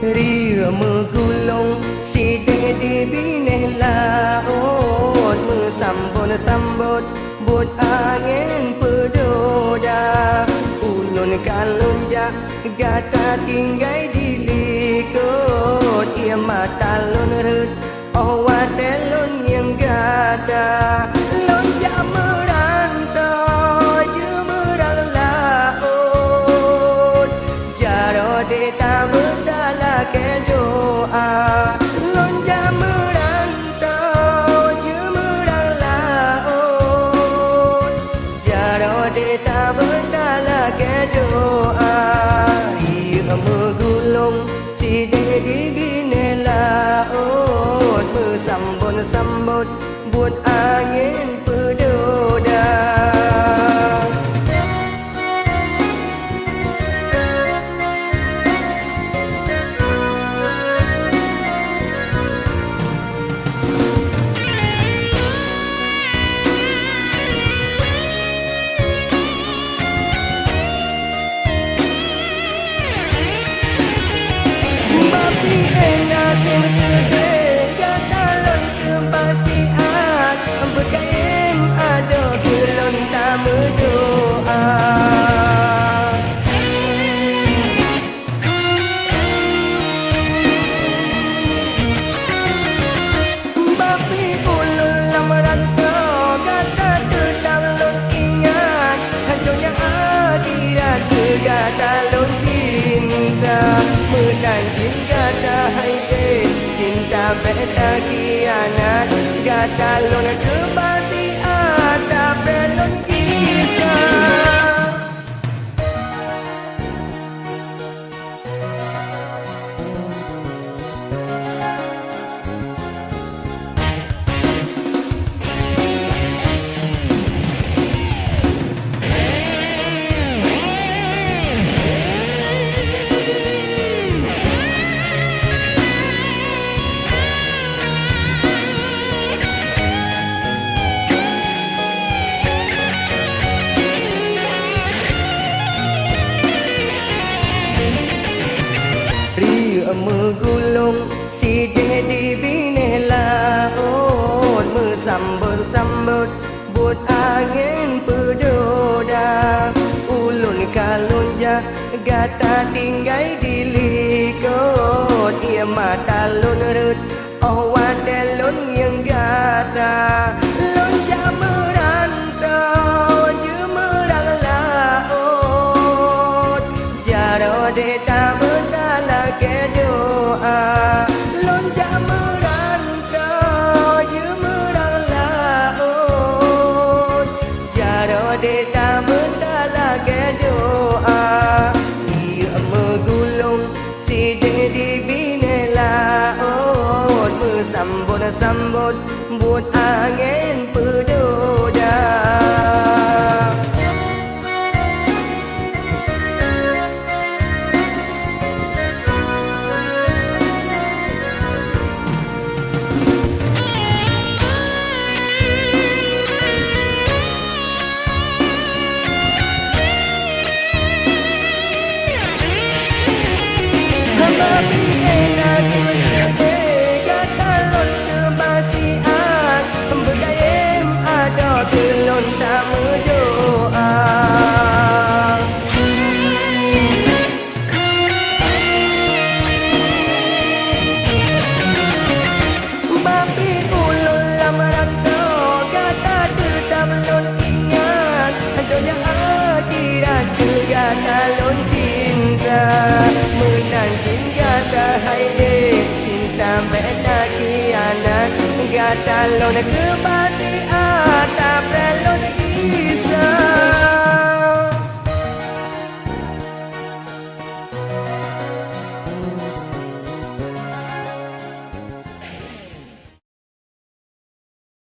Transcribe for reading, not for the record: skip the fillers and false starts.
Ria megulung sideng di bineh laut, mesambut-sambut buat angin pedoda. Ulun kalunjak gata tinggai di likut, ia mata lun rut awat telun yang gata. Lonjak merantau jemerang laut, jaro deta berdala ke doa. Lonjak merantau jemerang laut, jaro deta berdala ke doa. Ia megulung sideng di bine laut, mesambut-sambut buat angin pedoda. Bapi enak sin sedih gatalon ke pasiat, berkaim ada gelon tak berdoa. Bapi ulun lamarantau gata tetap lon ingat, hantunya akhirat gatalon cinta. Menanjin gata haide cinta beta kianat, gata lon kebasiat tak belon kisah. Ria megulung sideng di bine laut, mesambut-sambut buat angin pedoda. Ulun kalunjak gata tinggai di likut, ia mata lun rut awat telun yang gata. Lonjak merantau jemerang laut, jaro deta berdala ke doa. Lonjak merantau jemerang laut, jaro deta berdala ke doa. Ia megulung sideng di bine laut, mesambut-sambut buat angin pedoda. Bapi enak sin sedih gatalon kebasiat, berkaim ada gelon tak berdoa. Bapi ulun lamarantau gata tetap lon ingat, hantunya akhirat gata lon cinta. Menanjin gata haide cinta beta kianat, gata lon kebasiat